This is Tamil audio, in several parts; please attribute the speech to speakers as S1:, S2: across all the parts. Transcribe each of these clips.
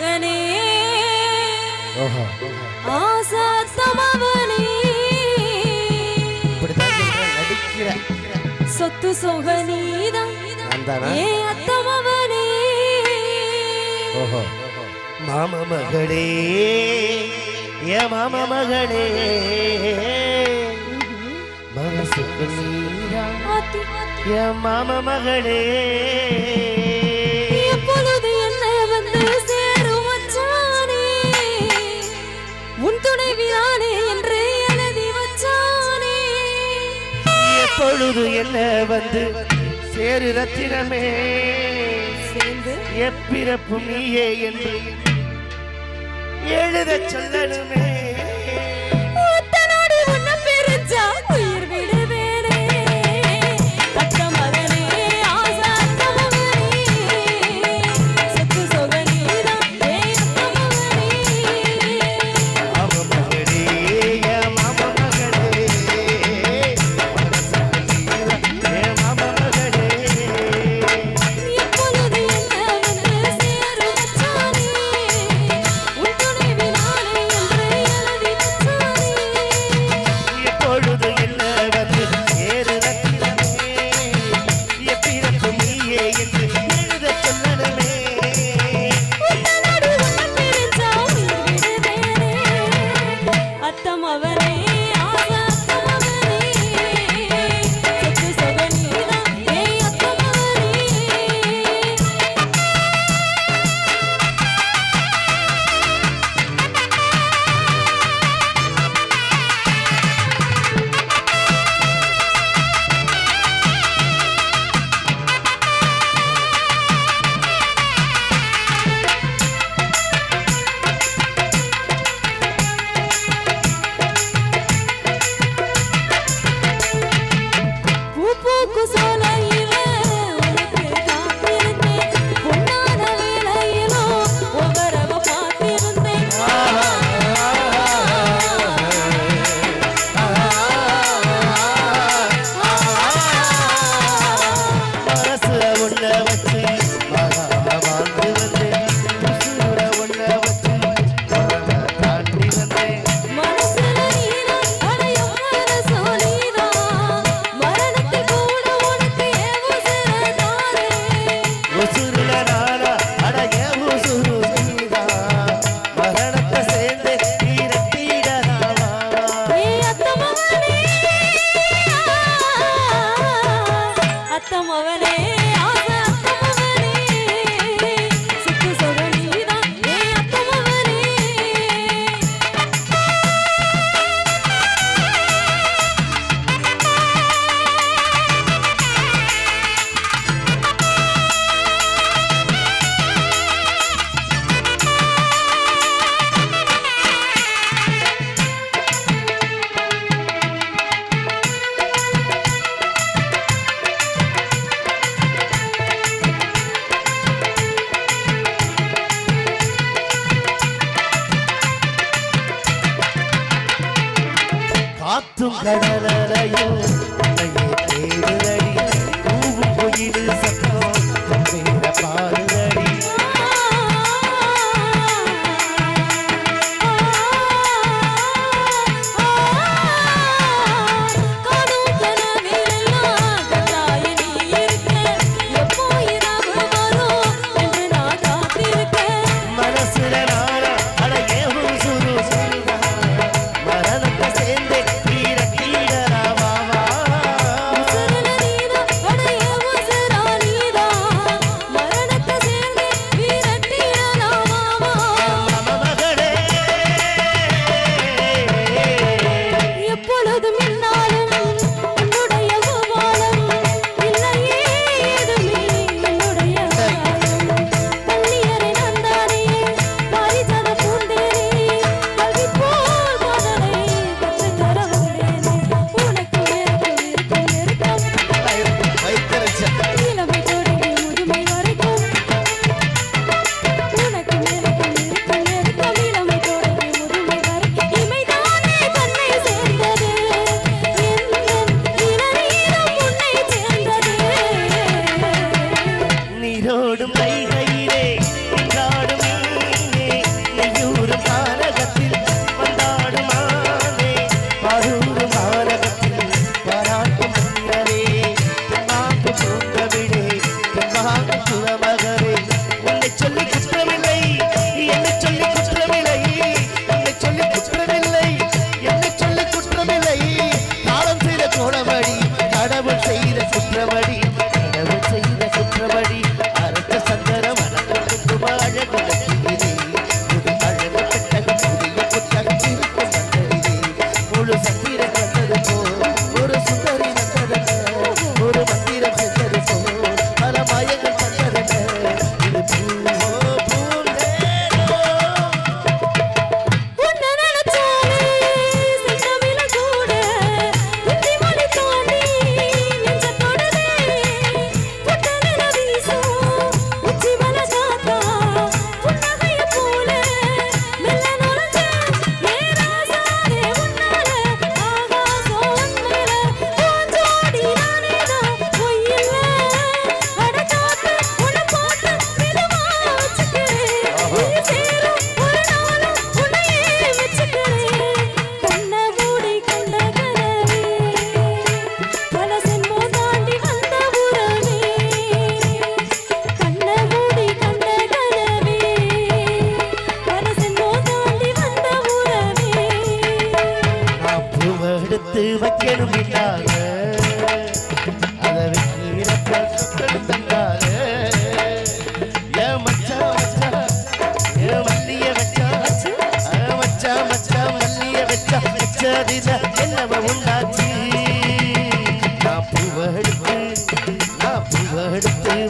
S1: மகனே ஆசாத்தமவனே
S2: நடிக்கிற
S1: சொத்து சொகனீதான் ஏ அத்தமவனே
S2: மாம மகளே ஏ மாம மகளே மனசுக்கு நீரா ஏ மாம மகளே
S1: எப்பொழுது என்ன வந்து சேரும் வச்சானே உன் துணைவியானே என்று எழுதி வச்சானே
S2: எப்பொழுது என்ன வந்து சேரு ரத்தினமே
S1: சேர்ந்து
S2: எப்பிறப்பும் நீயே என்று எழுத சொல்லணுமே காத்தும் கடலையும் தேடுதடி பூவும் கோயிலு சத்தம் பாடுதடி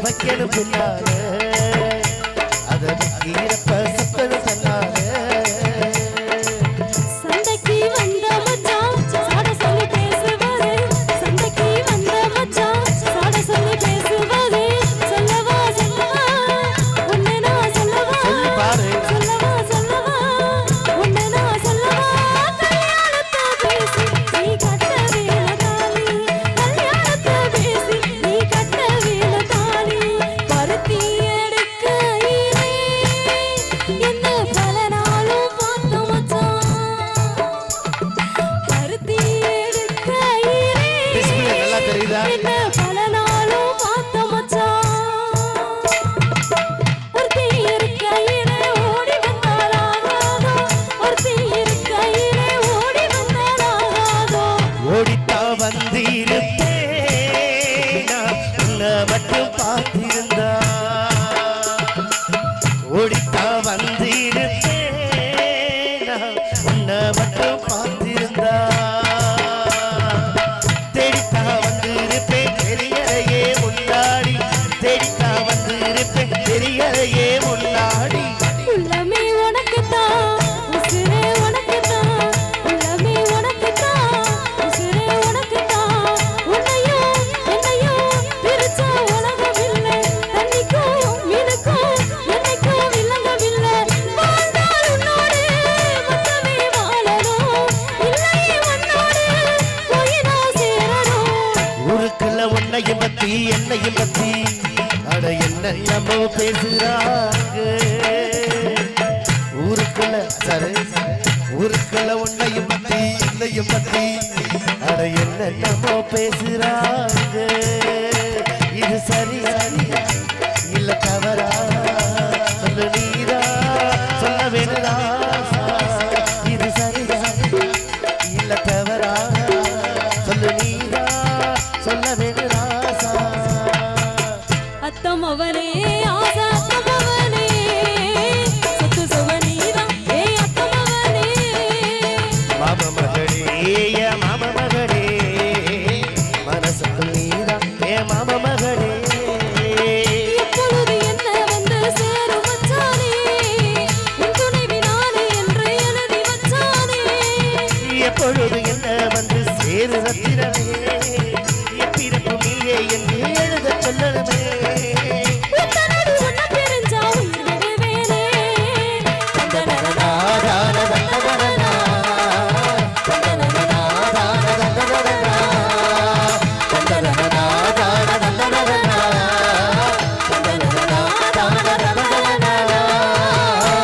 S2: வைக்கணும் பின்னால அதை ஈரப்ப சுத்தணும் தன்னால
S1: சண்டைக்கு வந்த மச்சான் சாட சொல்லி பேசுவாரு சண்டைக்கு வந்த மச்சான் சாட சொல்லி பேசுவாரு சொல்லவா சொல்லவா உன்னை நான் சொல்லவா
S2: சொல்லி பாரு
S1: சொல்லவா சொல்லவா உன்னை நான் சொல்லவா கல்யாணத்தை பேசி நீ கட்ட வேலை தாலி கல்யாணத்தை பேசி நீ கட்ட வேலை தாலி பருத்தி எடுக்கையிலே என்ன பல நாளும் பார்த்த மச்சான் பருத்தி எடுக்கையிலே
S2: பிஸ்மில்லா நல்லா தெரியுதா
S1: என்ன பல நாளும் பார்த்த மச்சான் ஒருத்தி இருக்கையிலே ஓடி வந்தாலாகாதோ ஒருத்தி இருக்கையிலே ஓடி வந்தாலாகாதோ
S2: ஓடித்தா வந்திருப்பேன் நான் உன்னை மட்டும் பார்த்திருந்தா ஓடித்தா வந்திருப்பேன் நான் உன்னை மட்டும் பார்த்திருந்தா தேடித்தா வந்திருப்பேன் தெரியலையே முன்னாடி தேடித்தா வந்திருப்பேன் தெரியலையே முன்னாடி
S1: உள்ளமே உனக்குத்தான் உசுரே உனக்குத்தான் உள்ளமே உனக்குத்தான் உசுரே உனக்குத்தான் உன்னையும் என்னையும் பிரிச்சா உலகமில்லை தண்ணிக்கும் மீனுக்கும் என்னைக்கும் வில்லங்கமில்லை வாழ்ந்தால் உன்னோடு மட்டுமே வாழணும் இல்லையே உன்னோடு போய் நான் சேரணும்
S2: ஊருக்குள்ள உன்னையும் பத்தி என்னையும் பத்தி அட என்னென்னமோ பேசுறாங்க ஊருக்குள்ள சரி ஊருக்குள்ள உன்னையும் பத்தி என்னையும் பத்தி அட என்னென்னமோ பேசுறாங்க